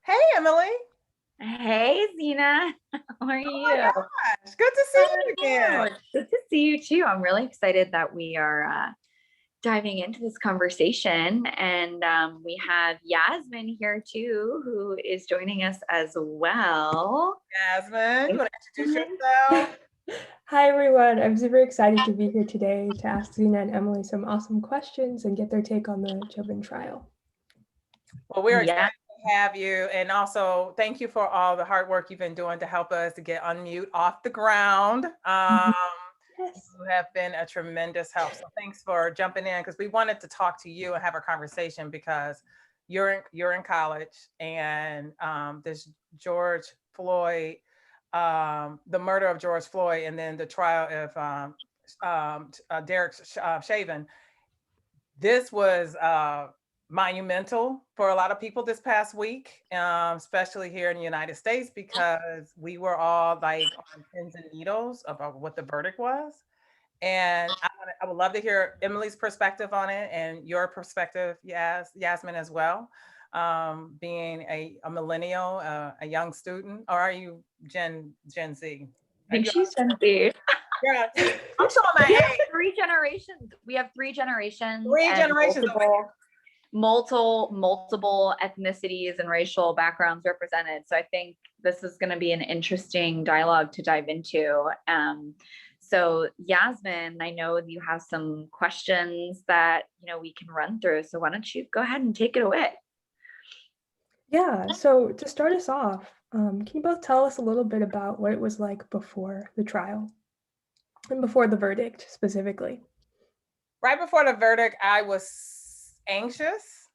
Hey, Emily. Hey, Zena. How are Oh my you? gosh, good to see you again. It's good to see you too. I'm really excited that we are diving into this conversation. And we have Yasmin here too, who is joining us as well. Jasmine, you want to introduce Yasmin. yourself? Hi, everyone. I'm super excited to be here today to ask Zena and Emily some awesome questions and get their take on the Chauvin trial. Well, we're excited Yeah. to have you. And also, thank you for all the hard work you've been doing to help us to get Unmute off the ground. Yes. You have been a tremendous help. So thanks for jumping in because we wanted to talk to you and have a conversation because you're in college and this George Floyd, the murder of George Floyd, and then the trial of Derek Chauvin. This was monumental for a lot of people this past week, especially here in the United States, because we were all like on pins and needles about what the verdict was. And I would love to hear Emily's perspective on it and your perspective, Yasmin, as well. Being a millennial, a young student, or are you Gen Z? I think she's Gen Z. Yeah, I'm showing my We have age. three generations. We have three generations. Three and generations over here. multiple ethnicities and racial backgrounds represented. So I think this is going to be an interesting dialogue to dive into. So Yasmin, I know you have some questions that we can run through. So why don't you go ahead and take it away? Yeah, so to start us off, can you both tell us a little bit about what it was like before the trial and before the verdict specifically? Right before the verdict, I was anxious.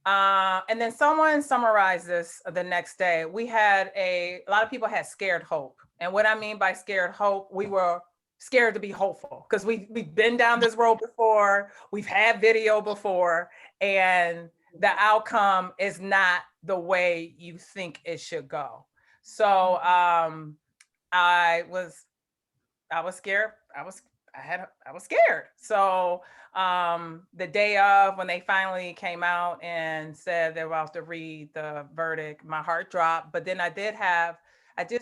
And then someone summarized this the next day. We had a lot of people had scared hope. And what I mean by scared hope, we were scared to be hopeful because we've been down this road before, we've had video before, and the outcome is not the way you think it should go. So I was scared. I was scared. So the day of, when they finally came out and said they were about to read the verdict, my heart dropped. But then I did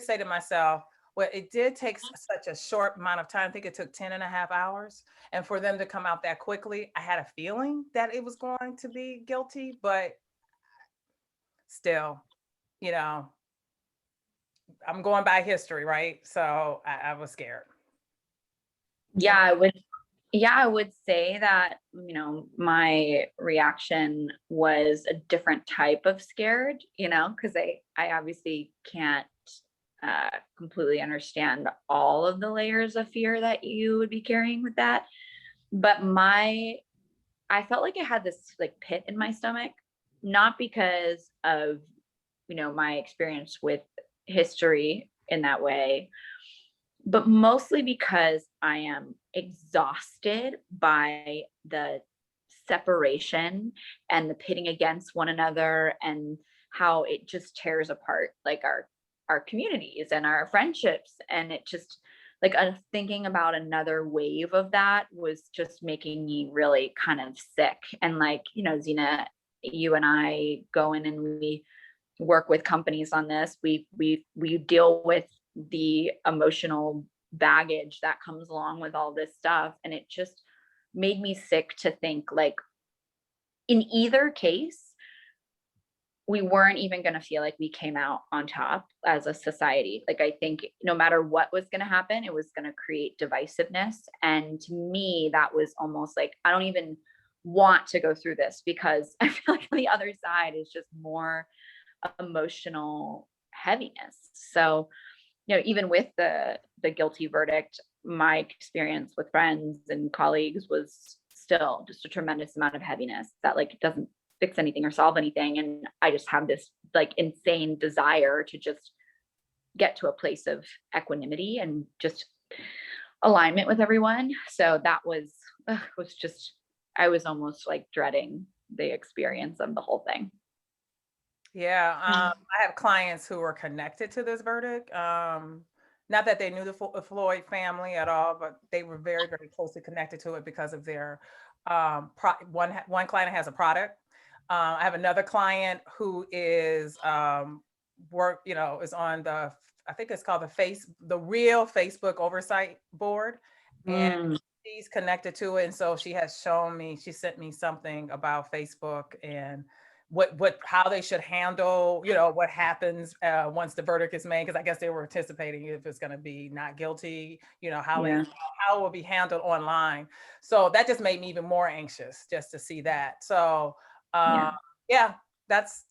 say to myself, well, it did take such a short amount of time. I think it took 10 and a half hours. And for them to come out that quickly, I had a feeling that it was going to be guilty, but still, I'm going by history, right? So I was scared. Yeah, I would say that, my reaction was a different type of scared, because I obviously can't completely understand all of the layers of fear that you would be carrying with that. But I felt like I had this like pit in my stomach, not because of, my experience with history in that way, but mostly because I am exhausted by the separation and the pitting against one another and how it just tears apart like our communities and our friendships. And it just like thinking about another wave of that was just making me really kind of sick. And like, Zena, you and I go in and we work with companies on this. We deal with the emotional baggage that comes along with all this stuff. And it just made me sick to think like in either case, we weren't even going to feel like we came out on top as a society. Like, I think no matter what was going to happen, it was going to create divisiveness. And to me, that was almost like, I don't even want to go through this because I feel like on the other side is just more emotional heaviness. So, even with the guilty verdict, my experience with friends and colleagues was still just a tremendous amount of heaviness that like it doesn't fix anything or solve anything. And I just have this like insane desire to just get to a place of equanimity and just alignment with everyone. So that was just, I was almost like dreading the experience of the whole thing. Yeah, I have clients who were connected to this verdict. Not that they knew the Floyd family at all, but they were very, very closely connected to it because of their one client has a product I have another client who is is on the, I think it's called the real Facebook oversight board, and Mm, she's connected to it. And so she has shown me, she sent me something about Facebook and how they should handle, what happens once the verdict is made. Because I guess they were anticipating if it's going to be not guilty, how yeah. how it will be handled online. So that just made me even more anxious just to see that. So Yeah. yeah, that's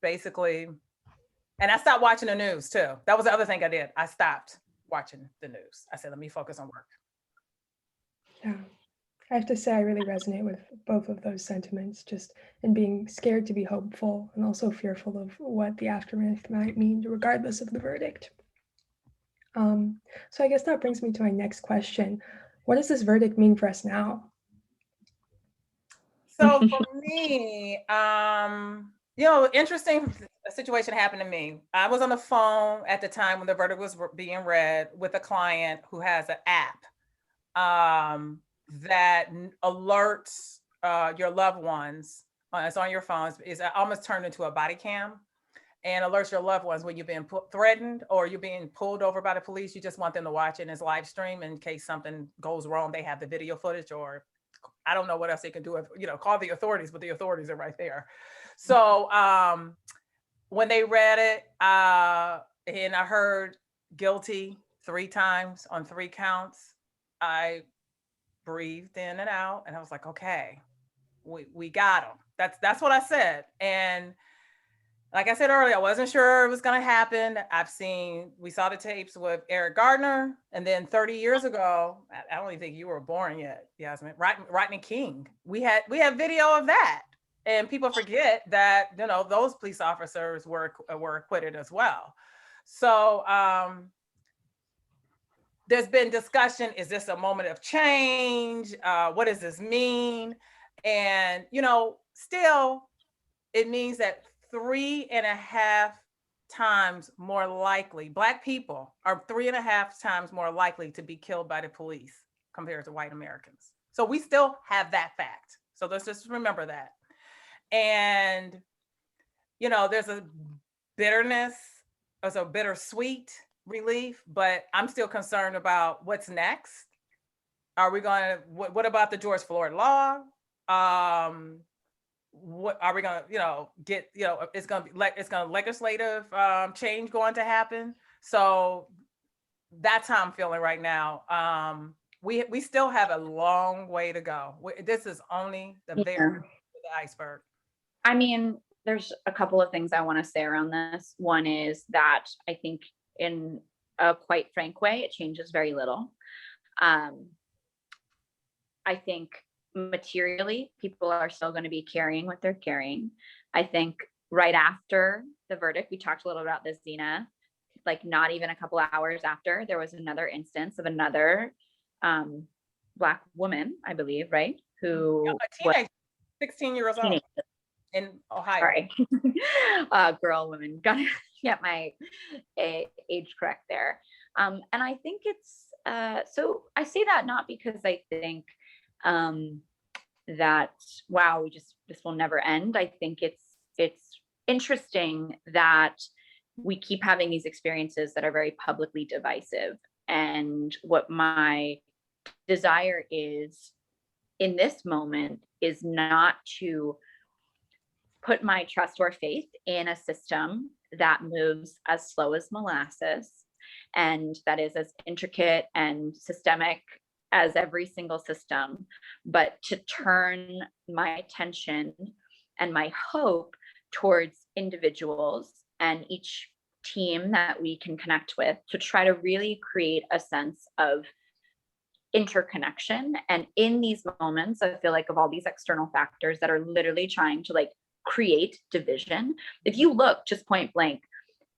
basically. And I stopped watching the news too. That was the other thing I did. I stopped watching the news. I said, let me focus on work. Yeah. I have to say, I really resonate with both of those sentiments, just in being scared to be hopeful and also fearful of what the aftermath might mean, regardless of the verdict. So I guess that brings me to my next question. What does this verdict mean for us now? So for me, interesting situation happened to me. I was on the phone at the time when the verdict was being read with a client who has an app that alerts your loved ones. It's on your phones. It's almost turned into a body cam and alerts your loved ones when you're being threatened or you're being pulled over by the police. You just want them to watch it in its live stream in case something goes wrong. They have the video footage, or I don't know what else they can do. Call the authorities, but the authorities are right there. So when they read it, and I heard guilty 3 times on 3 counts, I breathed in and out, and I was like, okay, we got him. That's what I said. And like I said earlier, I wasn't sure it was going to happen. We saw the tapes with Eric Gardner, and then 30 years ago, I don't even think you were born yet, Yasmin, Rodney King. We had video of that, and people forget that, those police officers were acquitted as well. So there's been discussion, is this a moment of change? What does this mean? And, still, it means that 3.5 times more likely, Black people are 3.5 times more likely to be killed by the police compared to white Americans. So we still have that fact. So let's just remember that. And, there's a bitterness, there's a bittersweet relief, but I'm still concerned about what's next. Are we going to, what about the George Floyd law? What are we going to, get, it's going to legislative change going to happen. So that's how I'm feeling right now. We still have a long way to go. This is only the very tip of the iceberg. I mean, there's a couple of things I want to say around this. One is that I think in a quite frank way, it changes very little. I think materially, people are still going to be carrying what they're carrying. I think right after the verdict, we talked a little about this, Zena, like not even a couple of hours after, there was another instance of another Black woman, I believe, right? Who a teenager, 16 years old in Ohio. Sorry. Girl, woman, gotta get my age correct there. And I think it's, so I say that not because I think that, wow, this will never end. I think it's interesting that we keep having these experiences that are very publicly divisive. And what my desire is in this moment is not to put my trust or faith in a system that moves as slow as molasses and that is as intricate and systemic as every single system, but to turn my attention and my hope towards individuals and each team that we can connect with to try to really create a sense of interconnection. And in these moments, I feel like of all these external factors that are literally trying to like create division, if you look just point blank,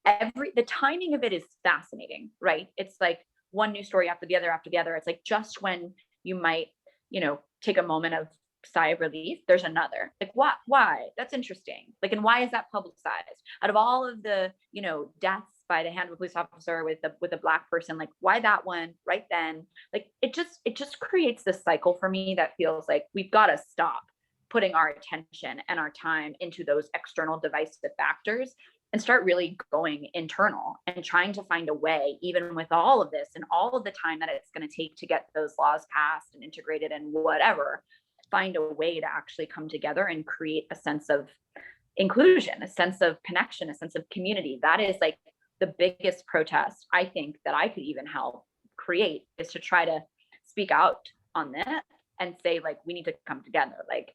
the timing of it is fascinating, right? It's like one news story after the other after the other. It's like just when you might, take a moment of sigh of relief, there's another. Like what? Why? That's interesting. Like, and why is that publicized? Out of all of the, deaths by the hand of a police officer with a Black person, like why that one right then? Like it just creates this cycle for me that feels like we've got to stop. putting our attention and our time into those external divisive factors and start really going internal and trying to find a way, even with all of this and all of the time that it's going to take to get those laws passed and integrated and whatever, find a way to actually come together and create a sense of inclusion, a sense of connection, a sense of community. That is like the biggest protest I think that I could even help create, is to try to speak out on that and say, like, we need to come together. Like,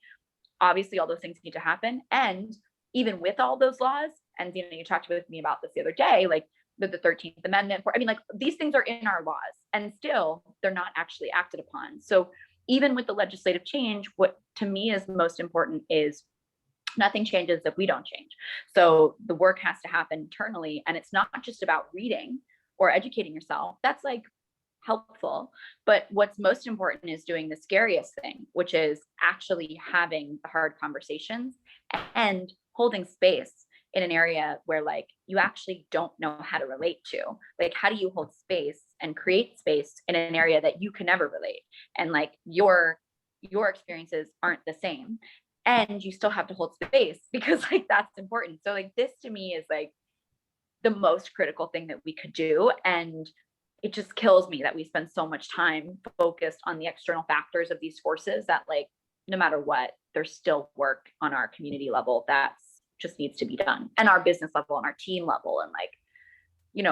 obviously all those things need to happen. And even with all those laws, and you talked with me about this the other day, like the 13th Amendment, I mean, like, these things are in our laws and still they're not actually acted upon. So even with the legislative change, what to me is most important is nothing changes if we don't change. So the work has to happen internally, and it's not just about reading or educating yourself. That's like helpful, but what's most important is doing the scariest thing, which is actually having the hard conversations and holding space in an area where, like, you actually don't know how to relate to. Like, how do you hold space and create space in an area that you can never relate, and like your experiences aren't the same, and you still have to hold space because, like, that's important. So like, this to me is like the most critical thing that we could do. And it just kills me that we spend so much time focused on the external factors of these forces that, like, no matter what, there's still work on our community level that's just needs to be done, and our business level and our team level, and like,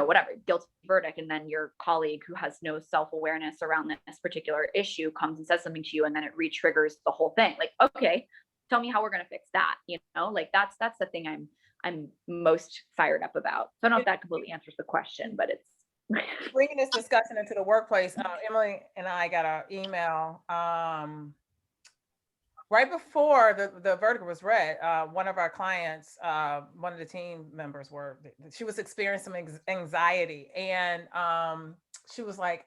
whatever, guilty verdict. And then your colleague who has no self-awareness around this particular issue comes and says something to you, and then it re-triggers the whole thing. Like, okay, tell me how we're going to fix that. Like, that's the thing I'm most fired up about. So I don't know if that completely answers the question, but it's bringing this discussion into the workplace. Emily and I got an email right before the verdict was read. One of our clients, one of the team members she was experiencing some anxiety, and she was like,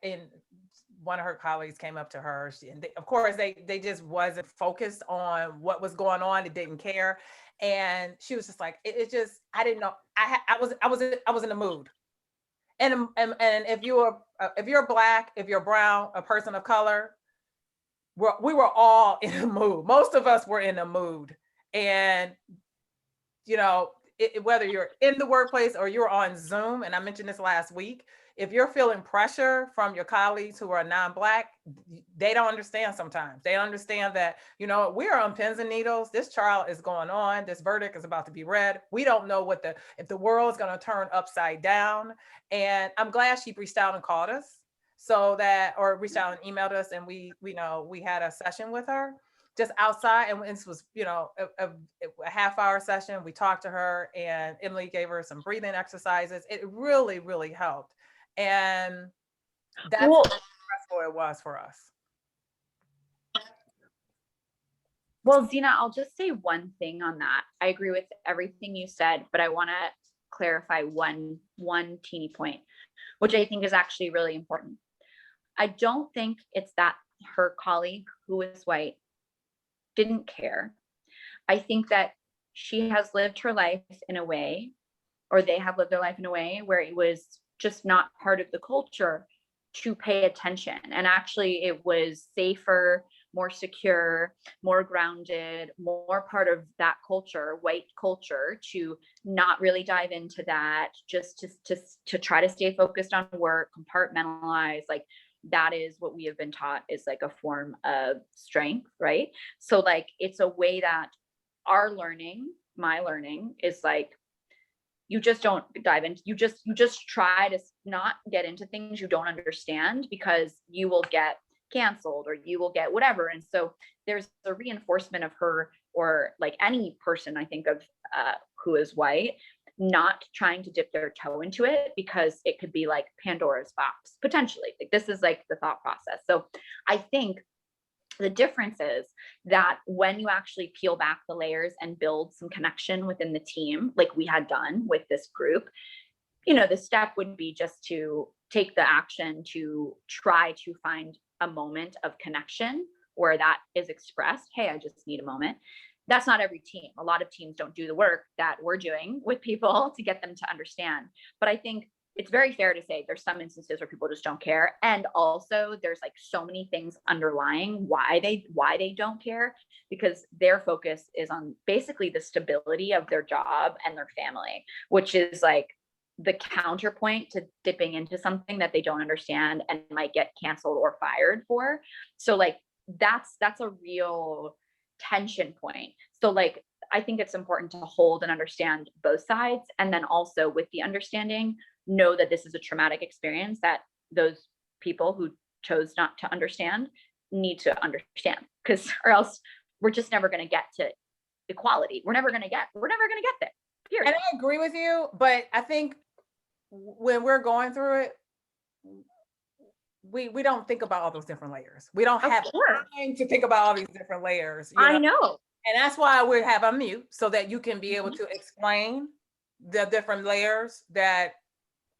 one of her colleagues came up to her, of course they just wasn't focused on what was going on. They didn't care. And she was just like, I didn't know. I was in the mood. And if you're Black, if you're brown, a person of color, we were all in a mood. Most of us were in a mood. And, whether you're in the workplace or you're on Zoom, and I mentioned this last week, if you're feeling pressure from your colleagues who are non-Black, they don't understand sometimes. They understand that, we are on pins and needles. This trial is going on. This verdict is about to be read. We don't know if the world's going to turn upside down. And I'm glad she reached out and called us, or reached out and emailed us, and we had a session with her just outside, and this was a half-hour session. We talked to her, and Emily gave her some breathing exercises. It really, really helped, and that's how stressful it was for us. Well, Zena, I'll just say one thing on that. I agree with everything you said, but I want to clarify one teeny point, which I think is actually really important. I don't think it's that her colleague, who is white, didn't care. I think that she has lived her life in a way, or they have lived their life in a way, where it was just not part of the culture to pay attention. And actually it was safer, more secure, more grounded, more part of that culture, white culture, to not really dive into that, just to try to stay focused on work, compartmentalize. Like, that is what we have been taught is like a form of strength, right? So like, it's a way that my learning is like, you just don't dive into, you just try to not get into things you don't understand, because you will get canceled or you will get whatever. And so there's a reinforcement of her, or like any person, I think, of who is white, not trying to dip their toe into it, because it could be like Pandora's box potentially. Like, this is like the thought process. So I think the difference is that when you actually peel back the layers and build some connection within the team, like we had done with this group, the step would be just to take the action to try to find a moment of connection where that is expressed. Hey, I just need a moment. That's not every team. A lot of teams don't do the work that we're doing with people to get them to understand. But I think it's very fair to say there's some instances where people just don't care. And also there's like so many things underlying why they don't care, because their focus is on basically the stability of their job and their family, which is like the counterpoint to dipping into something that they don't understand and might get canceled or fired for. So like, that's a real tension point. So like, I think it's important to hold and understand both sides. And then also with the understanding, know that this is a traumatic experience that those people who chose not to understand need to understand, because or else we're just never going to get to equality. We're never going to get there. Period. And I agree with you, but I think when we're going through it, we don't think about all those different layers. We don't have time to think about all these different layers. I know. And that's why we have a mute, so that you can be able to explain the different layers that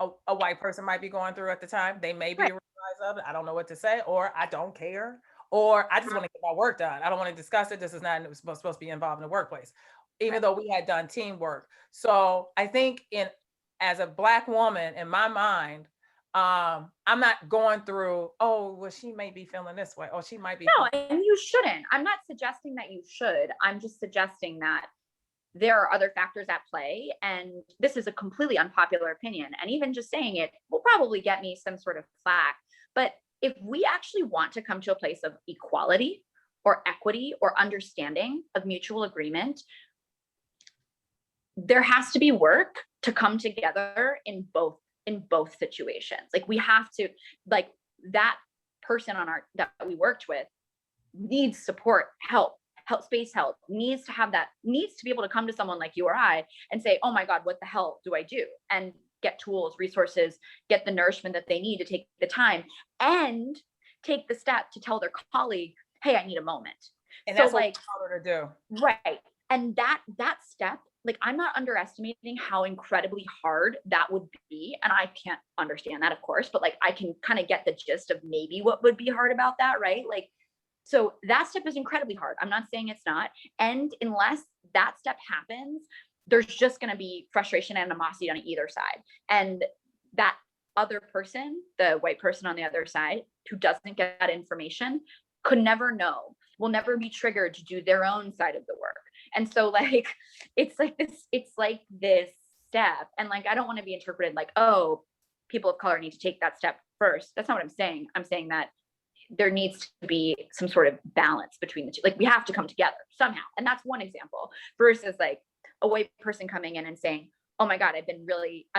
a white person might be going through at the time. They may be realized of it. I don't know what to say, or I don't care, or I just want to get my work done. I don't want to discuss it. This is not supposed to be involved in the workplace, even though we had done teamwork. So I think as a Black woman, in my mind, I'm not going through, oh, well, she may be feeling this way. Oh, she might be. No, and you shouldn't. I'm not suggesting that you should. I'm just suggesting that there are other factors at play. And this is a completely unpopular opinion. And even just saying it will probably get me some sort of flack. But if we actually want to come to a place of equality or equity or understanding of mutual agreement, there has to be work to come together in both situations. Like we have to, like that person that we worked with needs support, help, space help, needs to be able to come to someone like you or I and say, oh my God, what the hell do I do? And get tools, resources, get the nourishment that they need to take the time and take the step to tell their colleague, hey, I need a moment. And that's what to do. Right. And that step, like I'm not underestimating how incredibly hard that would be. And I can't understand that, of course, but like I can kind of get the gist of maybe what would be hard about that, right? Like, so that step is incredibly hard. I'm not saying it's not. And unless that step happens, there's just going to be frustration and animosity on either side. And that other person, the white person on the other side who doesn't get that information could never know, will never be triggered to do their own side of the work. And so like, it's like this step. And like, I don't want to be interpreted like, oh, people of color need to take that step first. That's not what I'm saying. I'm saying that there needs to be some sort of balance between the two. Like we have to come together somehow. And that's one example versus like a white person coming in and saying, oh my God, I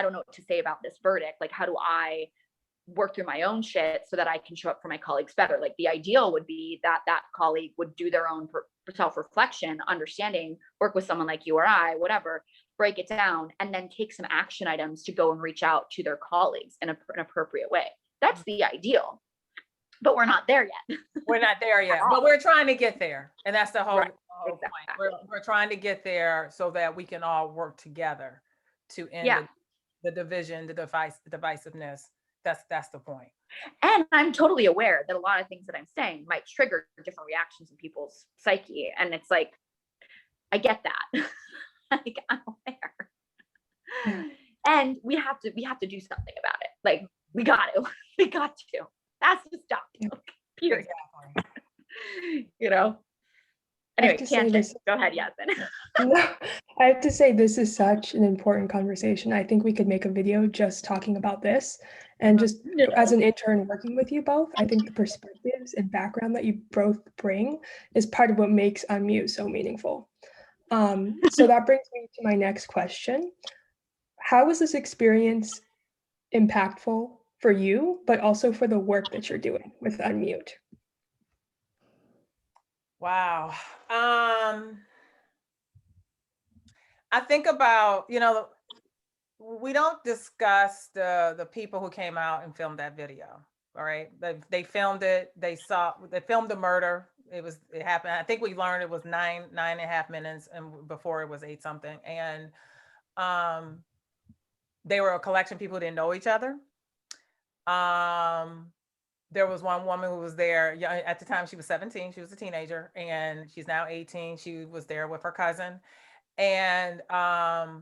don't know what to say about this verdict. Like, how do I work through my own shit so that I can show up for my colleagues better? Like the ideal would be that colleague would do their own self-reflection, understanding, work with someone like you or I, whatever, break it down, and then take some action items to go and reach out to their colleagues in an appropriate way. That's the ideal. But we're not there yet. We're not there yet, but we're trying to get there. And that's the whole, right. whole point. We're trying to get there so that we can all work together to end the division, the divisiveness. That's the point. And I'm totally aware that a lot of things that I'm saying might trigger different reactions in people's psyche. And it's like, I get that. Like, I'm aware. And we have to do something about it. Like we got to. That's the stuff. Period. Exactly. You know. Anyway, go ahead, Yasmin. No, I have to say this is such an important conversation. I think we could make a video just talking about this. And just as an intern working with you both, I think the perspectives and background that you both bring is part of what makes Unmute so meaningful. So that brings me to my next question. How was this experience impactful for you, but also for the work that you're doing with Unmute? Wow. I think about, we don't discuss the people who came out and filmed that video. All right. They filmed it. They filmed the murder. It happened. I think we learned it was 9.5 minutes and before it was 8 something. And they were a collection of people who didn't know each other. There was one woman who was there at the time. She was 17. She was a teenager, and she's now 18. She was there with her cousin, and but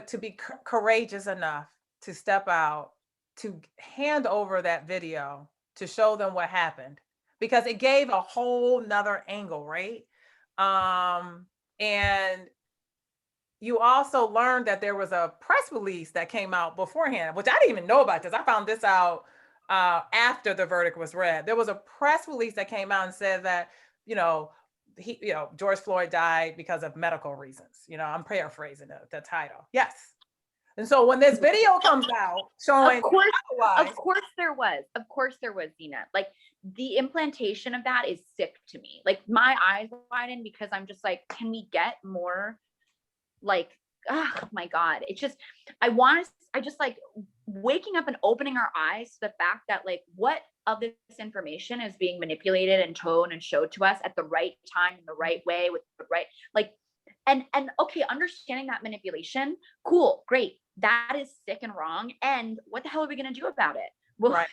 to be courageous enough to step out, to hand over that video, to show them what happened, because it gave a whole nother angle, right? And you also learned that there was a press release that came out beforehand, which I didn't even know about this. I found this out after the verdict was read. There was a press release that came out and said that, George Floyd died because of medical reasons. I'm paraphrasing the title. Yes. And so when this video comes out showing Of course there was, Zena. Like, the implantation of that is sick to me. Like, my eyes widen because I'm just like, can we get more? Like, oh my God, it's just, I just like waking up and opening our eyes to the fact that, like, what of this information is being manipulated and shown and showed to us at the right time, in the right way, with the right, like, and okay, understanding that manipulation, cool, great. That is sick and wrong. And what the hell are we going to do about it? Well, right.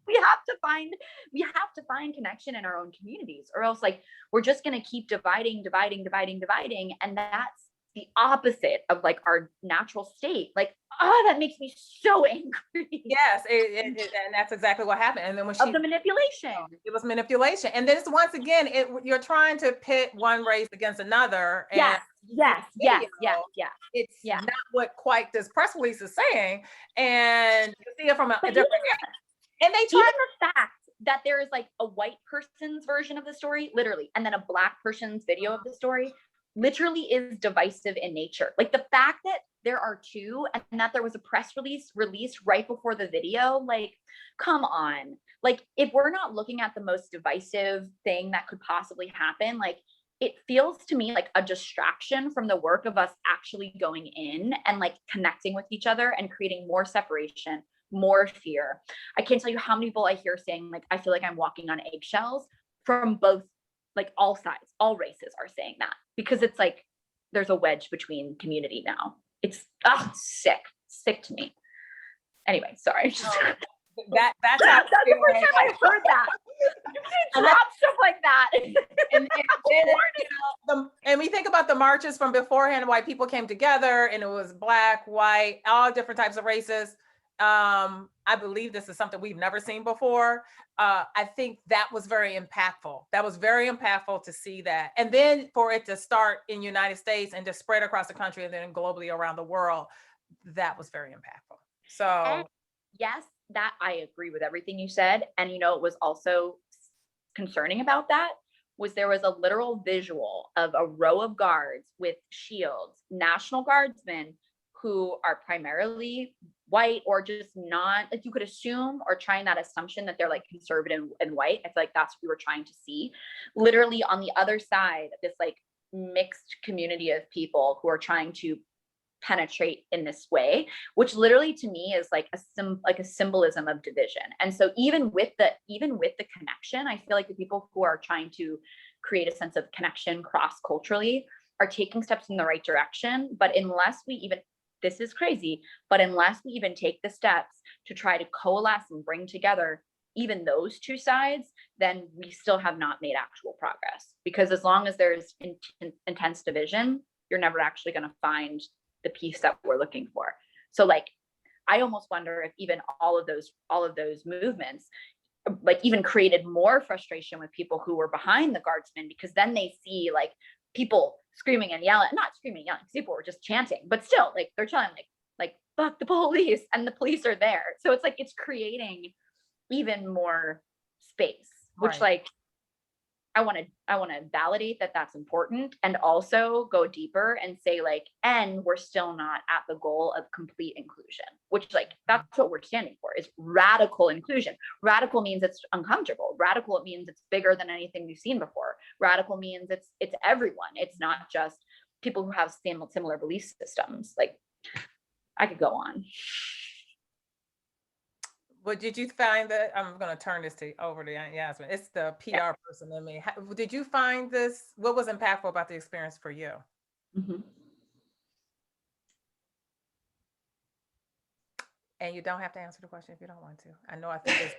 we have to find connection in our own communities, or else, like, we're just going to keep dividing. And that's the opposite of, like, our natural state. Like, that makes me so angry. Yes, and that's exactly what happened. And then when the manipulation, it was manipulation. And then it's, once again, you're trying to pit one race against another. And yes. It's not what quite this press release is saying. And you see it from a different angle. And they try the fact that there is, like, a white person's version of the story, literally, and then a Black person's video of the story, literally is divisive in nature. Like, the fact that there are two and that there was a press release released right before the video, like, come on. Like, if we're not looking at the most divisive thing that could possibly happen, like, it feels to me like a distraction from the work of us actually going in and, like, connecting with each other and creating more separation, more fear. I can't tell you how many people I hear saying, like, I feel like I'm walking on eggshells, from both, like, all sides, all races are saying that, because it's like there's a wedge between community now. It's sick to me. Anyway, sorry. that's how that's the first time I heard that. You can drop stuff like that. And we think about the marches from beforehand, white people came together, and it was Black, white, all different types of races. I believe this is something we've never seen before. I think that was very impactful. That was very impactful to see that. And then for it to start in United States and to spread across the country and then globally around the world, that was very impactful. So, and yes, that I agree with everything you said. And it was also concerning about that was there was a literal visual of a row of guards with shields, National Guardsmen, who are primarily white, or just not, like, you could assume, or trying that assumption that they're, like, conservative and white. I feel like that's what we were trying to see. Literally on the other side, this, like, mixed community of people who are trying to penetrate in this way, which literally to me is like a symbolism of division. And so even with the connection, I feel like the people who are trying to create a sense of connection cross-culturally are taking steps in the right direction. But unless we even, this is crazy, but unless we even take the steps to try to coalesce and bring together even those two sides, then we still have not made actual progress. Because as long as there's intense division, you're never actually going to find the piece that we're looking for. So, like, I almost wonder if even all of those movements, like, even created more frustration with people who were behind the guardsmen, because then they see, like, people screaming and yelling, not screaming and yelling, because people were just chanting, but still, like, they're chanting, like fuck the police, and the police are there. So it's like, it's creating even more space, which, right, like, I want to validate that that's important, and also go deeper and say, like, and we're still not at the goal of complete inclusion, which, like, that's what we're standing for, is radical inclusion. Radical means it's uncomfortable. Radical, it means it's bigger than anything we've seen before. Radical means it's everyone. It's not just people who have similar belief systems. Like, I could go on. But did you find that, I'm going to turn this over to Yasmin. It's the PR person in me. Did you find this, what was impactful about the experience for you? Mm-hmm. And you don't have to answer the question if you don't want to. I know, I think it's,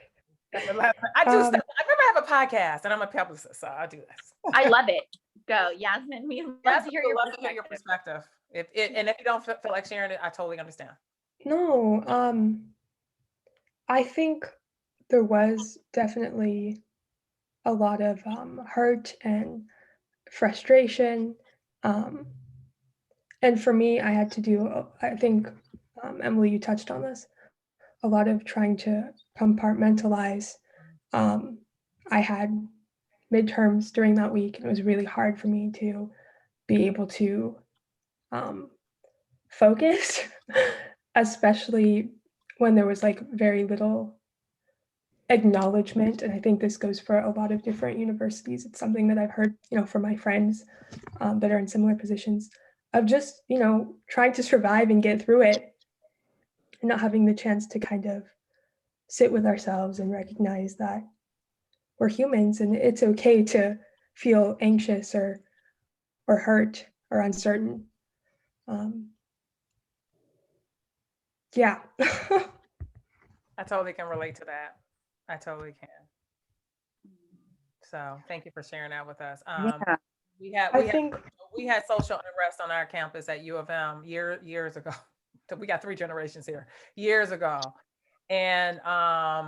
I remember I have a podcast and I'm a publicist, so I'll do this. I love it. Go, Yasmin. We love to hear your perspective. And if you don't feel like sharing it, I totally understand. No, I think there was definitely a lot of hurt and frustration. Um, and for me, I had to do, I think, Emily, you touched on this, a lot of trying to compartmentalize. Um, I had midterms during that week, and it was really hard for me to be able to um, focus, especially when there was like very little acknowledgement. And I think this goes for a lot of different universities. It's something that I've heard, from my friends that are in similar positions of just, trying to survive and get through it and not having the chance to kind of sit with ourselves and recognize that we're humans and it's okay to feel anxious or hurt or uncertain. Um, yeah. I totally can relate to that. I totally can. So thank you for sharing that with us. Yeah. We had I we had think we had social unrest on our campus at U of M years ago. We got 3 generations here, years ago. And I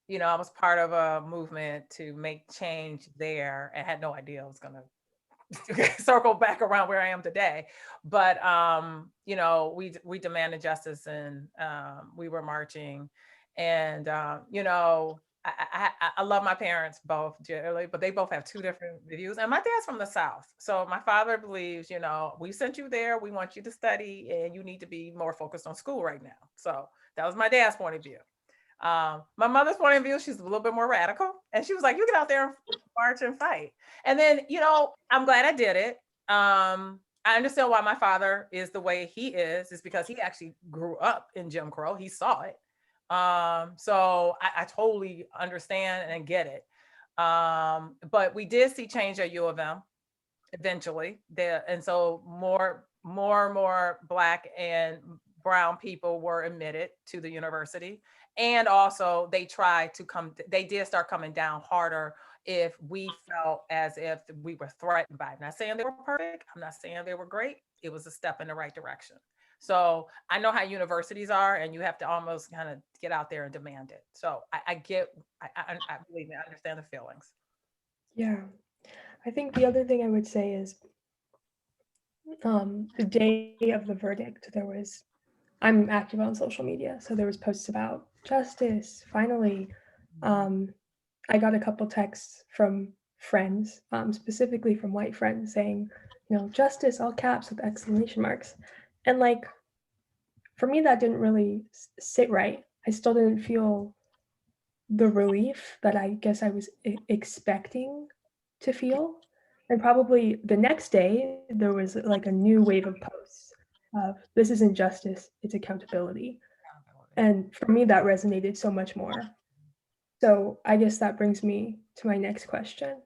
was part of a movement to make change there and had no idea I was gonna circle back around where I am today. But we demanded justice, and we were marching, and I love my parents both dearly, but they both have two different views. And my dad's from the South, so my father believes, we sent you there, we want you to study, and you need to be more focused on school right now. So that was my dad's point of view. My mother's point of view, she's a little bit more radical, and she was like, "You get out there and march and fight." And then, I'm glad I did it. I understand why my father is the way he is because he actually grew up in Jim Crow. He saw it. So I totally understand and get it. But we did see change at U of M eventually there, and so more Black and brown people were admitted to the university. And also they did start coming down harder if we felt as if we were threatened by it. I'm not saying they were perfect, I'm not saying they were great, it was a step in the right direction. So I know how universities are, and you have to almost kind of get out there and demand it. So I get, I believe me, I understand the feelings. Yeah. I think the other thing I would say is the day of the verdict, I'm active on social media, so there was posts about justice. Finally, I got a couple texts from friends, specifically from white friends, saying, justice, all caps with exclamation marks. And like, for me, that didn't really sit right. I still didn't feel the relief that I guess I was expecting to feel. And probably the next day, there was like a new wave of posts of this isn't justice, it's accountability. And for me, that resonated so much more. So I guess that brings me to my next question.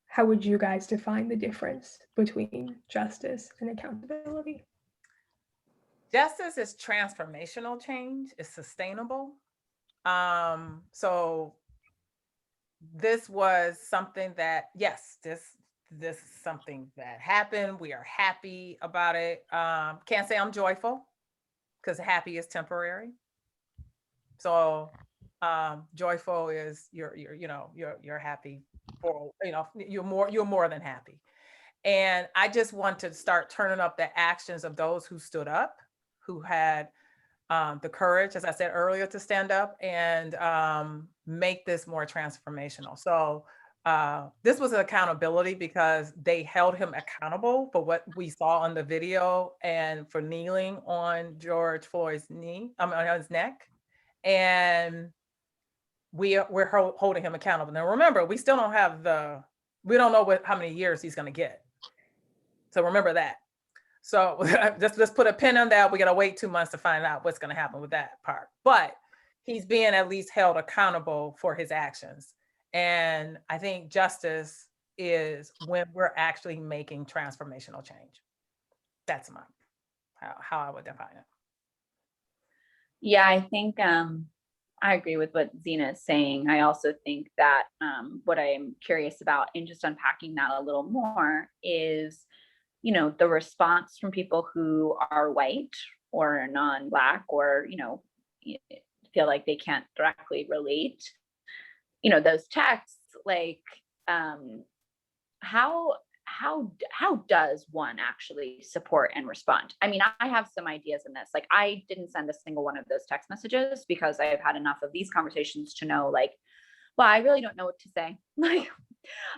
How would you guys define the difference between justice and accountability? Justice is transformational change, it's sustainable. So this was something that, yes, this is something that happened. We are happy about it. Can't say I'm joyful because happy is temporary. So joyful is you're happy for, you're more than happy. And I just want to start turning up the actions of those who stood up, who had the courage, as I said earlier, to stand up and make this more transformational. So this was an accountability because they held him accountable for what we saw on the video and for kneeling on George Floyd's on his neck. And we're holding him accountable. Now, remember, we still don't have we don't know how many years he's going to get. So remember that. So let's put a pin on that. We got to wait 2 months to find out what's going to happen with that part. But he's being at least held accountable for his actions. And I think justice is when we're actually making transformational change. That's how I would define it. Yeah, I think I agree with what Zena is saying. I also think that what I'm curious about, and just unpacking that a little more, is the response from people who are white or non-Black, or, feel like they can't directly relate, those texts, like, how does one actually support and respond? I mean, I have some ideas in this. Like, I didn't send a single one of those text messages because I've had enough of these conversations to know, like, well, I really don't know what to say. Like,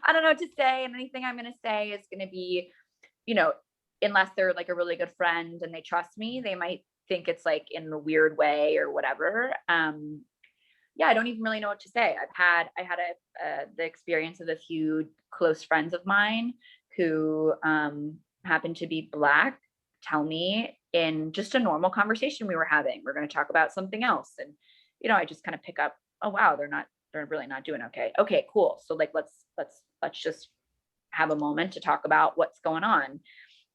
I don't know what to say, and anything I'm going to say is going to be, unless they're like a really good friend and they trust me, they might think it's like in a weird way or whatever. Yeah, I don't even really know what to say. I had the experience of a few close friends of mine who happened to be Black tell me in just a normal conversation we were having, we're going to talk about something else, and I just kind of pick up, oh wow, they're really not doing okay. Okay, cool. So like let's just have a moment to talk about what's going on.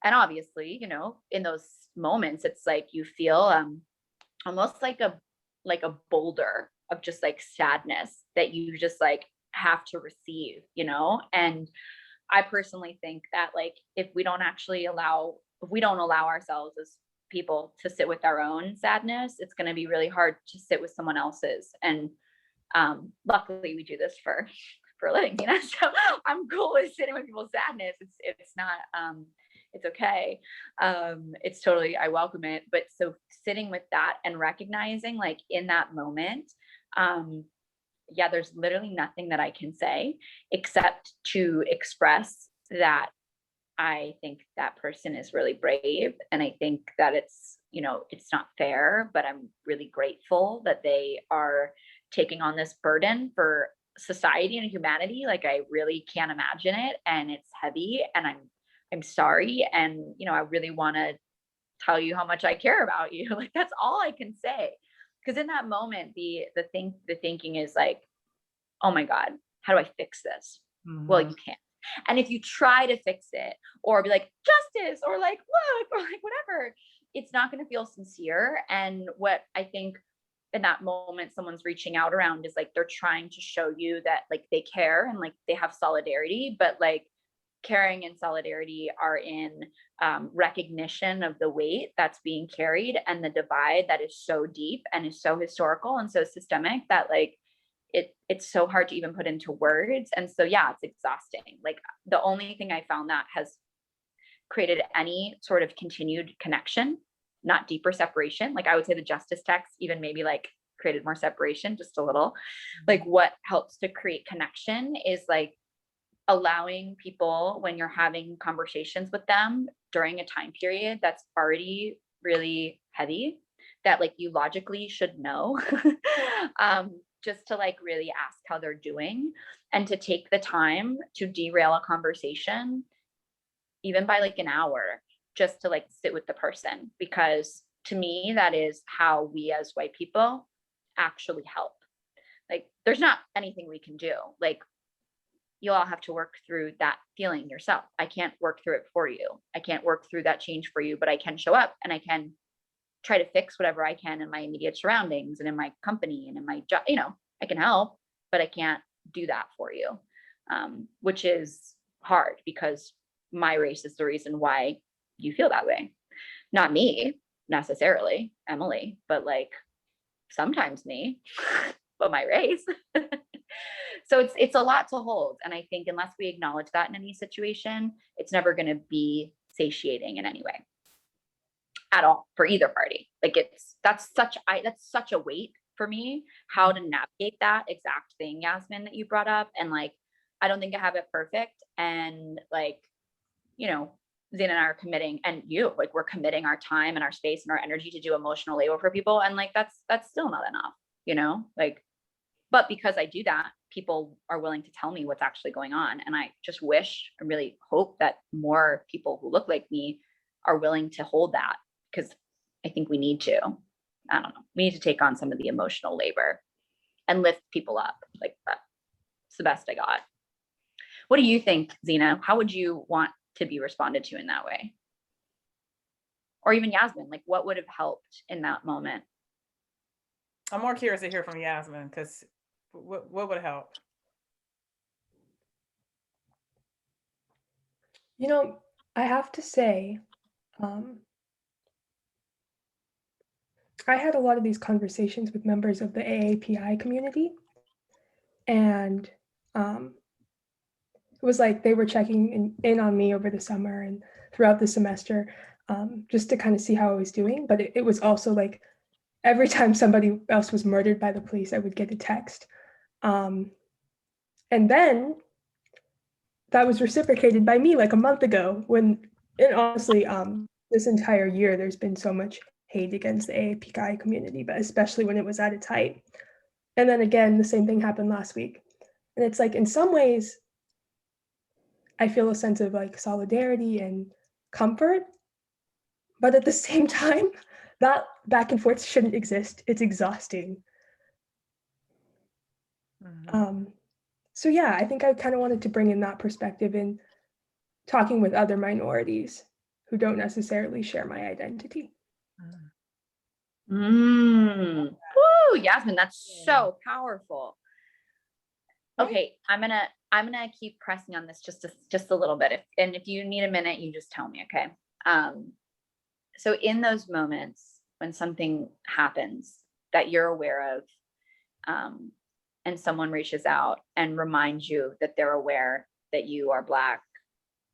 And obviously, in those moments, it's like you feel almost like a boulder of just like sadness that you just like have to receive, and I personally think that, like, if we don't allow ourselves as people to sit with our own sadness, it's going to be really hard to sit with someone else's. And luckily we do this for a living, so I'm cool with sitting with people's sadness. It's not it's okay. It's totally, I welcome it. But so sitting with that and recognizing, like, in that moment, yeah, there's literally nothing that I can say except to express that I think that person is really brave. And I think that it's not fair, but I'm really grateful that they are taking on this burden for society and humanity. Like, I really can't imagine it, and it's heavy, and I'm sorry. And, I really want to tell you how much I care about you. Like, that's all I can say. Because in that moment, the thinking is like, oh my God, how do I fix this? Mm-hmm. Well, you can't. And if you try to fix it or be like justice or like look or like whatever, it's not going to feel sincere. And what I think in that moment someone's reaching out around is like they're trying to show you that, like, they care and like they have solidarity, but like caring and solidarity are in recognition of the weight that's being carried and the divide that is so deep and is so historical and so systemic that, like, it's so hard to even put into words. And so, yeah, it's exhausting. Like, the only thing I found that has created any sort of continued connection, not deeper separation. Like, I would say the justice text even maybe like created more separation, just a little. Like, what helps to create connection is like allowing people, when you're having conversations with them during a time period that's already really heavy, that like you logically should know, just to like really ask how they're doing, and to take the time to derail a conversation, even by like an hour, just to like sit with the person. Because to me, that is how we as white people actually help. Like, there's not anything we can do. Like, you all have to work through that feeling yourself. I can't work through it for you. I can't work through that change for you, but I can show up and I can try to fix whatever I can in my immediate surroundings and in my company and in my job. I can help, but I can't do that for you, which is hard because my race is the reason why you feel that way. Not me necessarily, Emily, but like sometimes me, but my race. So it's a lot to hold. And I think unless we acknowledge that in any situation, it's never going to be satiating in any way at all for either party. Like, that's such a weight for me, how to navigate that exact thing, Yasmin, that you brought up. And like, I don't think I have it perfect. And like, Zane and I are committing, and we're committing our time and our space and our energy to do emotional labor for people. And like, that's still not enough, like, but because I do that, people are willing to tell me what's actually going on. And I just wish and really hope that more people who look like me are willing to hold that, because I think we need to. I don't know. We need to take on some of the emotional labor and lift people up. Like, that's the best I got. What do you think, Zena? How would you want to be responded to in that way? Or even Yasmin, like, what would have helped in that moment? I'm more curious to hear from Yasmin, because what would help? I have to say, I had a lot of these conversations with members of the AAPI community, and it was like they were checking in on me over the summer and throughout the semester, just to kind of see how I was doing. But it was also like every time somebody else was murdered by the police, I would get a text. And then that was reciprocated by me like a month ago when, and honestly, this entire year, there's been so much hate against the AAPI community, but especially when it was at its height. And then again, the same thing happened last week. And it's like, in some ways, I feel a sense of like solidarity and comfort, but at the same time, that back and forth shouldn't exist. It's exhausting. So yeah, I think I kind of wanted to bring in that perspective in talking with other minorities who don't necessarily share my identity. Woo, Yasmin, that's so powerful. Okay, I'm gonna keep pressing on this just a little bit. If you need a minute, you just tell me, okay? So in those moments when something happens that you're aware of, and someone reaches out and reminds you that they're aware that you are Black,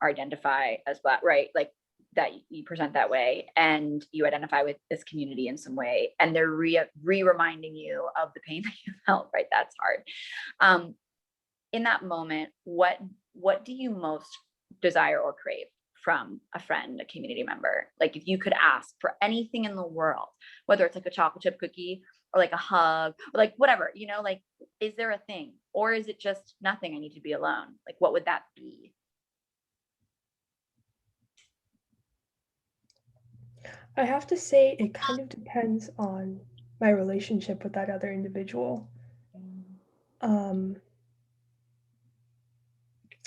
or identify as Black, right? Like that you present that way and you identify with this community in some way, and they're reminding you of the pain that you felt, right? That's hard. In that moment, what do you most desire or crave from a friend, a community member? Like if you could ask for anything in the world, whether it's like a chocolate chip cookie or like a hug or like whatever, like, is there a thing, or is it just nothing? I need to be alone. Like, what would that be? I have to say it kind of depends on my relationship with that other individual.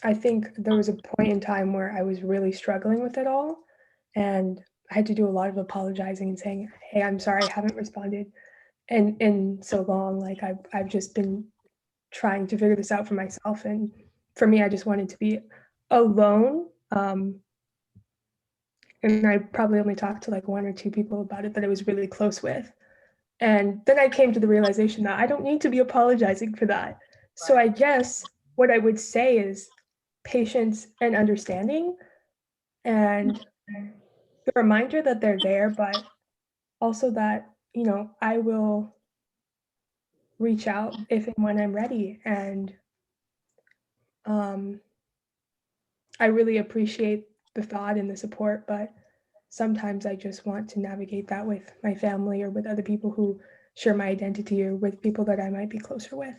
I think there was a point in time where I was really struggling with it all, and I had to do a lot of apologizing and saying, "Hey, I'm sorry, I haven't responded in so long. Like I've just been trying to figure this out for myself, and for me, I just wanted to be alone." And I probably only talked to like one or two people about it that I was really close with. And then I came to the realization that I don't need to be apologizing for that. So I guess what I would say is patience and understanding, and the reminder that they're there, but also that, I will reach out if and when I'm ready. And I really appreciate the thought and the support, but sometimes I just want to navigate that with my family or with other people who share my identity or with people that I might be closer with.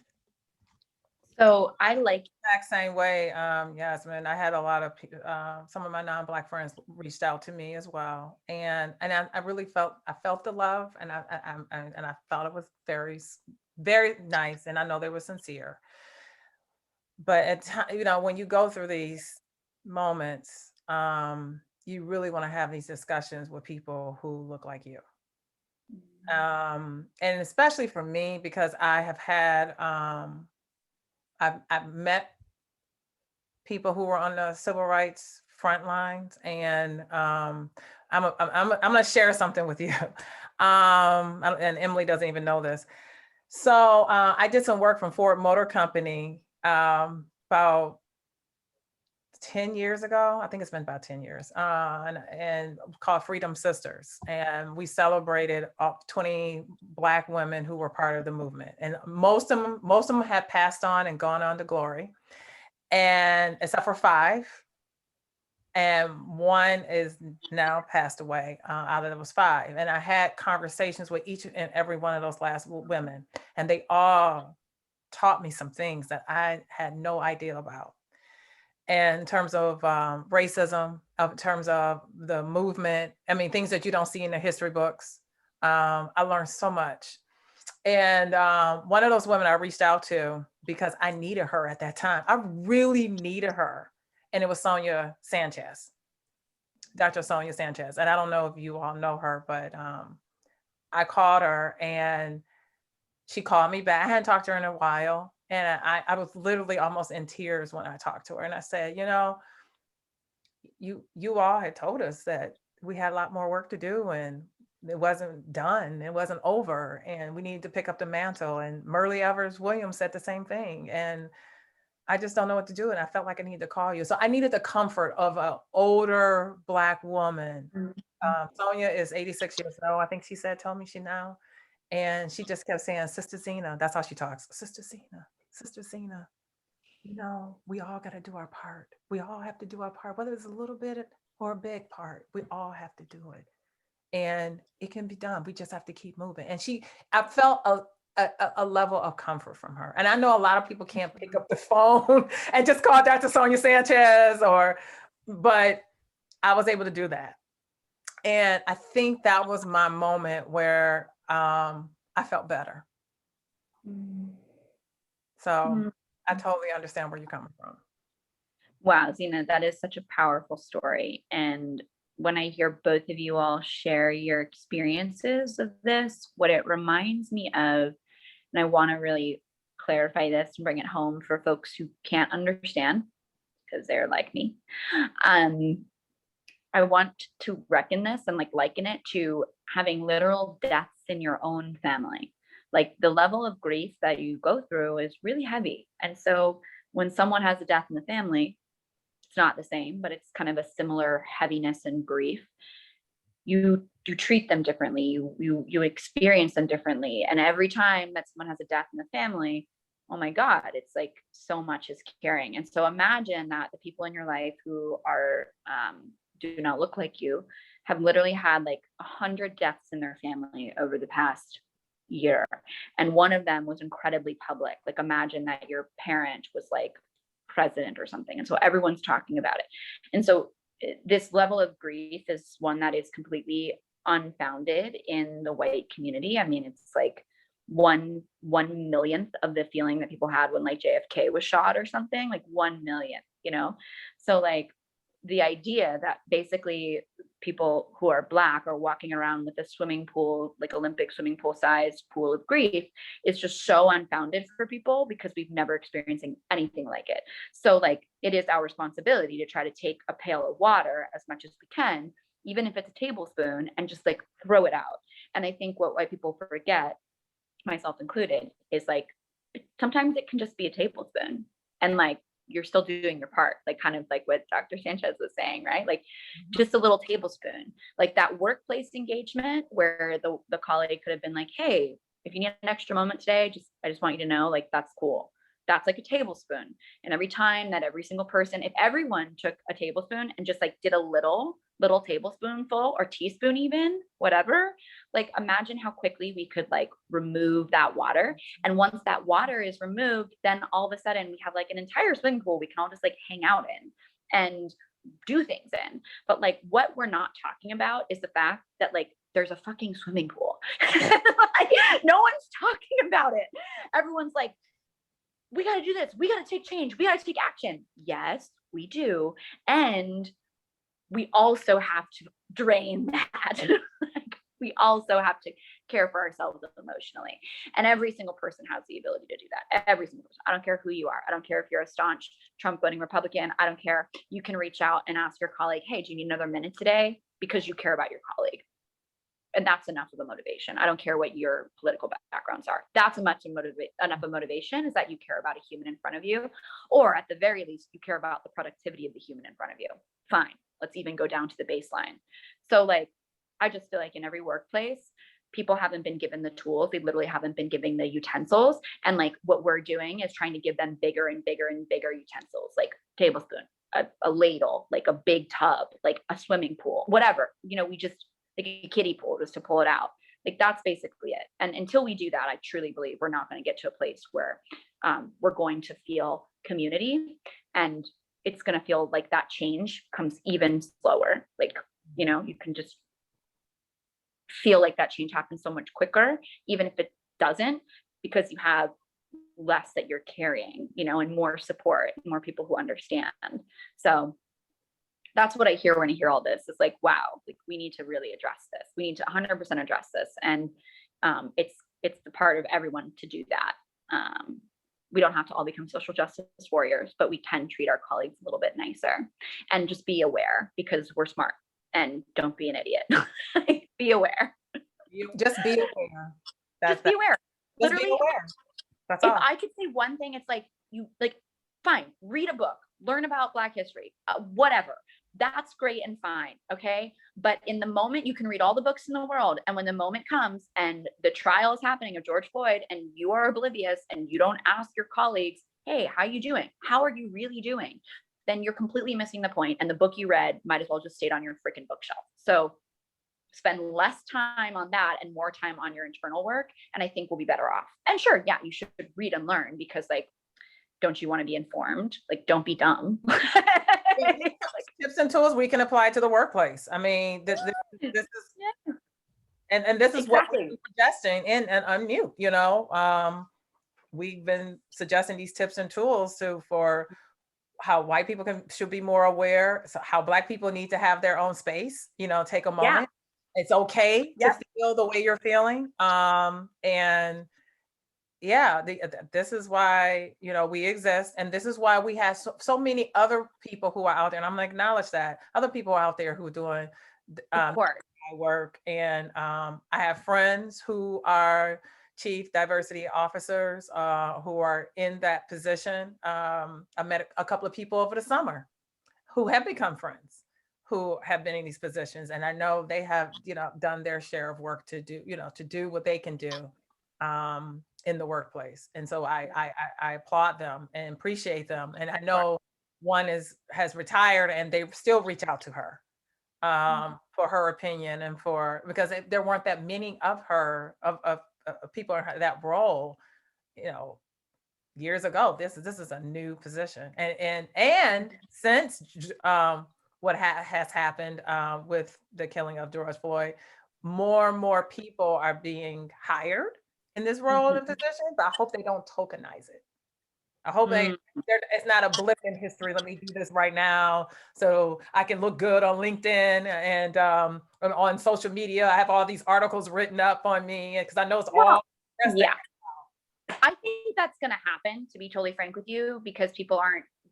So I like Exact same way, Yasmin. I had a lot of some of my non-Black friends reached out to me as well, and I really felt the love, and I thought it was very, very nice, and I know they were sincere. But at times, when you go through these moments, you really want to have these discussions with people who look like you. And especially for me, because I have had, I've met people who were on the civil rights front lines, and I'm gonna share something with you. And Emily doesn't even know this. So I did some work from Ford Motor Company about 10 years ago. I think it's been about 10 years, and called Freedom Sisters. And we celebrated 20 Black women who were part of the movement. And most of them had passed on and gone on to glory, and except for 5. And one is now passed away out of those 5. And I had conversations with each and every one of those last women, and they all taught me some things that I had no idea about. And in terms of racism, in terms of the movement, I mean, things that you don't see in the history books. I learned so much. And one of those women I reached out to because I needed her at that time. I really needed her. And it was Sonia Sanchez, Dr. Sonia Sanchez. And I don't know if you all know her, but I called her and she called me back. I hadn't talked to her in a while. And I was literally almost in tears when I talked to her. And I said, you all had told us that we had a lot more work to do, and it wasn't done. It wasn't over. And we needed to pick up the mantle. And Murley Evers Williams said the same thing. And I just don't know what to do. And I felt like I needed to call you. So I needed the comfort of an older Black woman. Sonia is 86 years old. I think she said, told me she now. And she just kept saying, Sister Zena, that's how she talks. Sister Zena, Sister Zena, you know, we all got to do our part. We all have to do our part, whether it's a little bit or a big part, we all have to do it. And it can be done. We just have to keep moving. And I felt a level of comfort from her. And I know a lot of people can't pick up the phone and just call Dr. Sonia Sanchez but I was able to do that. And I think that was my moment where I felt better. So I totally understand where you're coming from. Wow, Zena, that is such a powerful story. And when I hear both of you all share your experiences of this, what it reminds me of, and I want to really clarify this and bring it home for folks who can't understand because they're like me. I want to reckon this and liken it to having literal deaths in your own family. Like the level of grief that you go through is really heavy. And so when someone has a death in the family, it's not the same, but it's kind of a similar heaviness and grief. You treat them differently. You experience them differently. And every time that someone has a death in the family, oh my God, it's like so much is carrying. And so imagine that the people in your life who are do not look like you have literally had like 100 deaths in their family over the past year. And one of them was incredibly public. Like imagine that your parent was like president or something. And so everyone's talking about it. And so this level of grief is one that is completely unfounded in the white community. I mean, it's like 1/1,000,000th of the feeling that people had when like JFK was shot or something, like 1 million, you know? So like the idea that basically people who are Black are walking around with a swimming pool, like Olympic swimming pool sized pool of grief, is just so unfounded for people because we've never experienced anything like it. So like it is our responsibility to try to take a pail of water as much as we can, even if it's a tablespoon, and just like throw it out. And I think what white people forget, myself included, is like sometimes it can just be a tablespoon and like you're still doing your part, like kind of like what Dr. Sanchez was saying, right? Like just a little tablespoon, like that workplace engagement where the colleague could have been like, hey, if you need an extra moment today, I just want you to know, like, that's cool. That's like a tablespoon. And every time that every single person, if everyone took a tablespoon and just like did a little tablespoonful or teaspoon, even whatever, like imagine how quickly we could like remove that water. And once that water is removed, then all of a sudden we have like an entire swimming pool we can all just like hang out in and do things in. But like what we're not talking about is the fact that like there's a fucking swimming pool. Like, no one's talking about it. Everyone's like, we got to do this. We got to take change. We got to take action. Yes, we do. And we also have to drain that. Like, we also have to care for ourselves emotionally. And every single person has the ability to do that. Every single person. I don't care who you are. I don't care if you're a staunch Trump voting Republican. I don't care. You can reach out and ask your colleague, hey, do you need another minute today? Because you care about your colleague. And that's enough of a motivation. I don't care what your political backgrounds are. That's enough of motivation, is that you care about a human in front of you, or at the very least, you care about the productivity of the human in front of you. Fine. Let's even go down to the baseline. So like, I just feel like in every workplace, people haven't been given the tools. They literally haven't been given the utensils. And like what we're doing is trying to give them bigger and bigger and bigger utensils, like tablespoon, a ladle, like a big tub, like a swimming pool, whatever, you know, we just like a kiddie pool just to pull it out. Like that's basically it. And until we do that, I truly believe we're not going to get to a place where we're going to feel community, and it's going to feel like that change comes even slower. Like, you know, you can just feel like that change happens so much quicker, even if it doesn't, because you have less that you're carrying, you know, and more support, more people who understand. So that's what I hear when I hear all this. It's like, wow, like we need to really address this. We need to 100% address this. And it's the part of everyone to do that. We don't have to all become social justice warriors, but we can treat our colleagues a little bit nicer and just be aware, because we're smart, and don't be an idiot. Be aware. Just be aware. Just be aware. Just be Literally, aware. That's if all. I could say one thing, it's like, fine, read a book, learn about Black history, whatever. That's great and fine. Okay. But in the moment, you can read all the books in the world. And when the moment comes and the trial is happening of George Floyd and you are oblivious and you don't ask your colleagues, hey, how are you doing? How are you really doing? Then you're completely missing the point. And the book you read might as well just stayed on your freaking bookshelf. So spend less time on that and more time on your internal work. And I think we'll be better off. And sure, yeah, you should read and learn because don't you want to be informed? Don't be dumb. Tips and tools we can apply to the workplace. I mean, this is, Yeah. and this is Exactly. what we're suggesting and unmute, we've been suggesting these tips and tools for how white people should be more aware, so how Black people need to have their own space, take a moment. It's okay to feel the way you're feeling. And yeah, this is why, we exist. And this is why we have so many other people who are out there. And I'm gonna acknowledge that other people out there who are doing Of course. my work. And I have friends who are chief diversity officers who are in that position. I met a couple of people over the summer who have become friends, who have been in these positions. And I know they have, done their share of work to do what they can do in the workplace. And so I applaud them and appreciate them. And I know one has retired and they still reach out to her for her opinion and because there weren't that many of her, of people in that role, years ago. This is a new position. And since what has happened with the killing of George Floyd, more and more people are being hired in this role and position, but I hope they don't tokenize it. I hope it's not a blip in history. Let me do this right now so I can look good on LinkedIn and on social media. I have all these articles written up on me because I know it's all. Yeah. I think that's going to happen, to be totally frank with you, because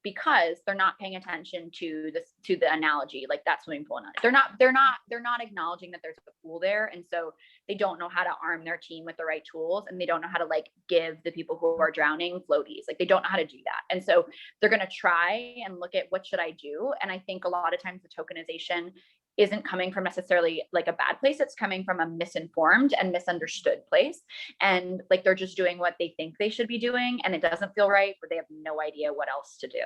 because they're not paying attention to the analogy, like that swimming pool. They're not acknowledging that there's a pool there. And so they don't know how to arm their team with the right tools. And they don't know how to give the people who are drowning floaties. They don't know how to do that. And so they're going to try and look at what should I do? And I think a lot of times the tokenization isn't coming from necessarily a bad place. It's coming from a misinformed and misunderstood place. And they're just doing what they think they should be doing. And it doesn't feel right, but they have no idea what else to do.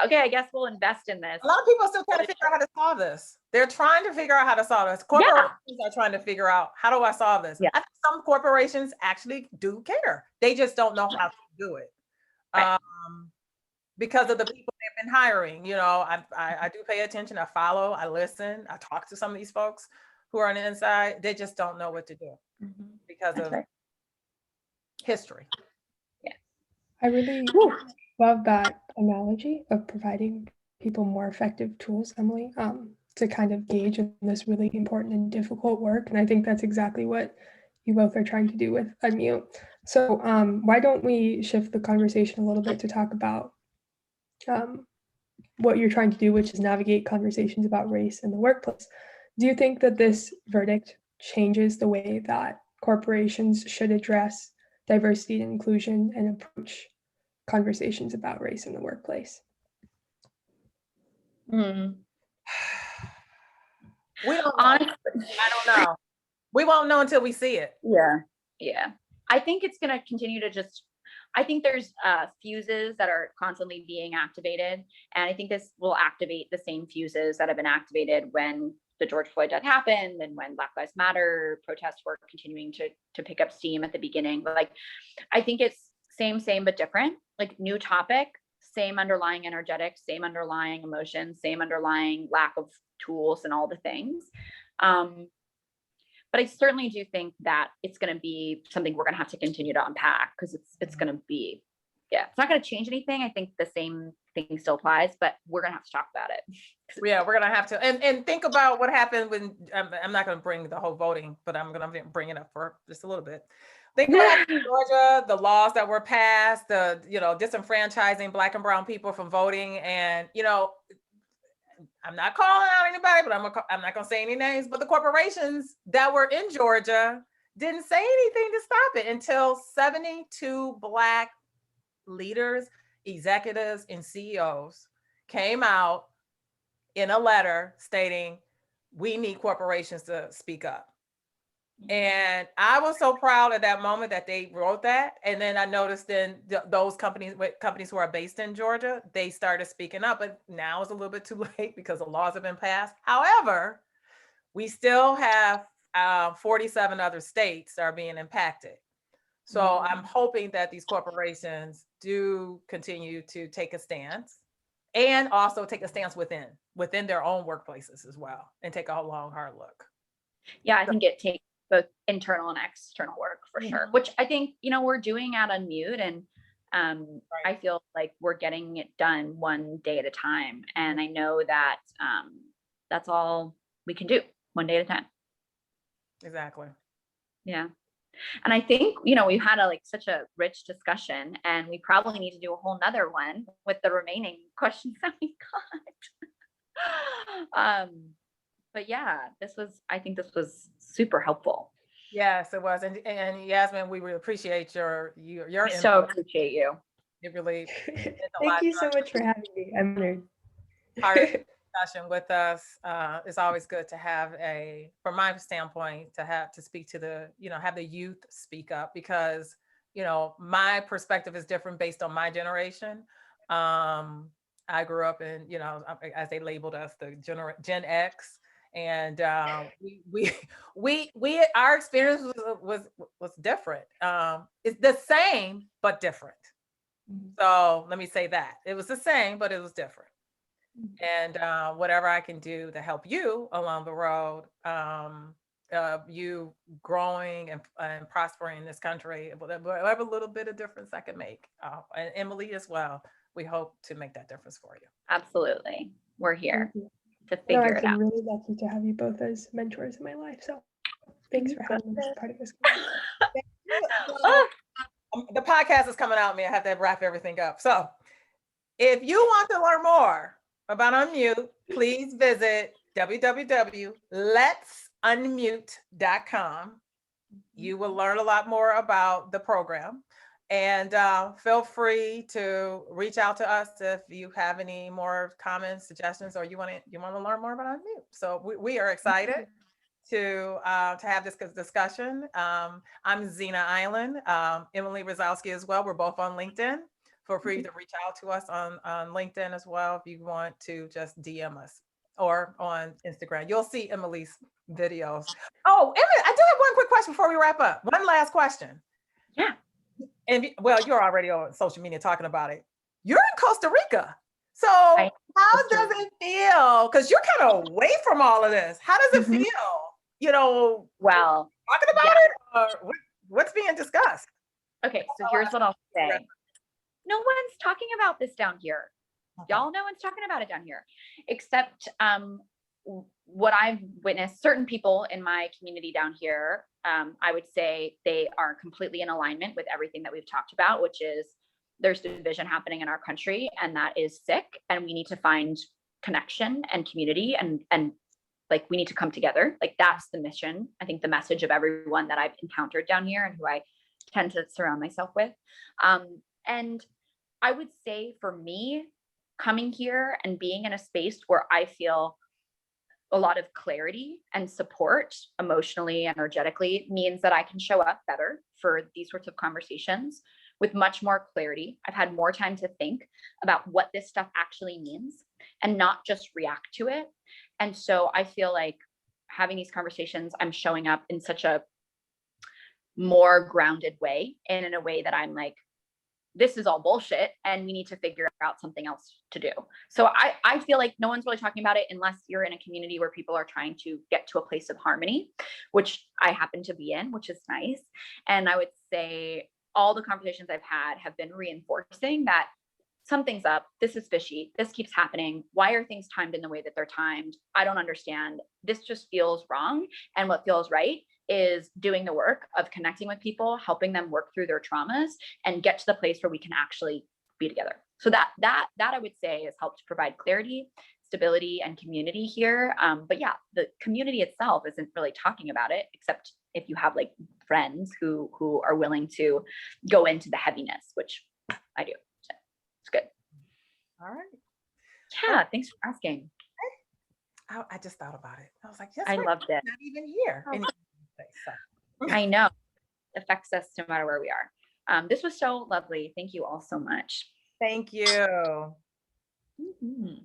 Okay, I guess we'll invest in this. A lot of people are still trying to figure out how to solve this. They're trying to figure out how to solve this. Corporations are trying to figure out, how do I solve this? Yeah. I think some corporations actually do care. They just don't know how to do it. Right. Because of the people they've been hiring. I do pay attention, I follow, I listen, I talk to some of these folks who are on the inside. They just don't know what to do because of history. Yeah. I really love that analogy of providing people more effective tools, Emily, to kind of gauge in this really important and difficult work. And I think that's exactly what you both are trying to do with Unmute. So why don't we shift the conversation a little bit to talk about what you're trying to do, which is navigate conversations about race in the workplace. Do you think that this verdict changes the way that corporations should address diversity and inclusion and approach conversations about race in the workplace? We don't know. I don't know. We won't know until we see it. Yeah. I think it's going to continue to I think there's fuses that are constantly being activated. And I think this will activate the same fuses that have been activated when the George Floyd death happened and when Black Lives Matter protests were continuing to pick up steam at the beginning. But I think it's same, but different, new topic, same underlying energetics, same underlying emotions, same underlying lack of tools and all the things. But I certainly do think that it's going to be something we're going to have to continue to unpack because it's going to be, it's not going to change anything. I think the same thing still applies, but we're going to have to talk about it. Yeah, we're going to have to. And think about what happened when, I'm not going to bring the whole voting, but I'm going to bring it up for just a little bit. Think about Georgia, the laws that were passed, the, disenfranchising Black and brown people from voting. And, I'm not calling out anybody, but I'm not going to say any names, but the corporations that were in Georgia didn't say anything to stop it until 72 Black leaders, executives, and CEOs came out in a letter stating, we need corporations to speak up. And I was so proud at that moment that they wrote that. And then I noticed then those companies who are based in Georgia, they started speaking up, but now it's a little bit too late because the laws have been passed. However, we still have 47 other states that are being impacted. So I'm hoping that these corporations do continue to take a stance and also take a stance within their own workplaces as well, and take a long, hard look. Yeah, I think it takes both internal and external work for sure, which I think, we're doing at Unmute, and I feel like we're getting it done one day at a time. And I know that that's all we can do, one day at a time. Exactly. Yeah. And I think, we've had such a rich discussion, and we probably need to do a whole nother one with the remaining questions that we got. But yeah, I think this was super helpful. Yes, it was. And Yasmin, we really appreciate your So appreciate you. It really Thank you so much for having me. I'm honored. Our discussion with us. It's always good to have from my standpoint, to speak to have the youth speak up, because my perspective is different based on my generation. I grew up in, as they labeled us, the Gen X, and our experience was different. It's the same but different. So let me say that it was the same, but it was different. And whatever I can do to help you along the road, you growing and prospering in this country, whatever little bit of difference I can make, and Emily as well, we hope to make that difference for you. Absolutely. We're here to figure it out. I'm really lucky to have you both as mentors in my life. So thanks for having me as part of this. The podcast is coming out, me. I have to wrap everything up. So if you want to learn more about Unmute, please visit www.letsunmute.com. You will learn a lot more about the program, and feel free to reach out to us if you have any more comments, suggestions, or you want to learn more about Unmute. So we are excited to have this discussion. I'm Zena Island, Emily Rosowski as well. We're both on LinkedIn. Feel free to reach out to us on LinkedIn as well if you want to just DM us, or on Instagram. You'll see Emily's videos. Oh, Emily, I do have one quick question before we wrap up. One last question. Yeah. And well, you're already on social media talking about it. You're in Costa Rica. So how does it feel? Because you're kind of away from all of this. How does it feel? Well, talking about it, or what's being discussed? Okay, so here's what I'll say. No one's talking about this down here. Y'all, no one's talking about it down here, except what I've witnessed. Certain people in my community down here, I would say they are completely in alignment with everything that we've talked about, which is there's division happening in our country, and that is sick, and we need to find connection and community, and we need to come together. That's the mission. I think the message of everyone that I've encountered down here and who I tend to surround myself with. And I would say for me, coming here and being in a space where I feel a lot of clarity and support emotionally, energetically, means that I can show up better for these sorts of conversations with much more clarity. I've had more time to think about what this stuff actually means and not just react to it. And so I feel like having these conversations, I'm showing up in such a more grounded way, and in a way that I'm like, this is all bullshit and we need to figure out something else to do. So I feel like no one's really talking about it unless you're in a community where people are trying to get to a place of harmony, which I happen to be in, which is nice. And I would say all the conversations I've had have been reinforcing that something's up. This is fishy. This keeps happening. Why are things timed in the way that they're timed? I don't understand. This just feels wrong. And what feels right is doing the work of connecting with people, helping them work through their traumas and get to the place where we can actually be together. So that I would say has helped provide clarity, stability and community here. But yeah, the community itself isn't really talking about it, except if you have like friends who are willing to go into the heaviness, which I do. So it's good. All right. Yeah, thanks for asking. I just thought about it. I was like, yes, I loved it. not even here. Oh. Anyway, so. I know. It affects us no matter where we are. This was so lovely. Thank you all so much. Thank you. Mhm.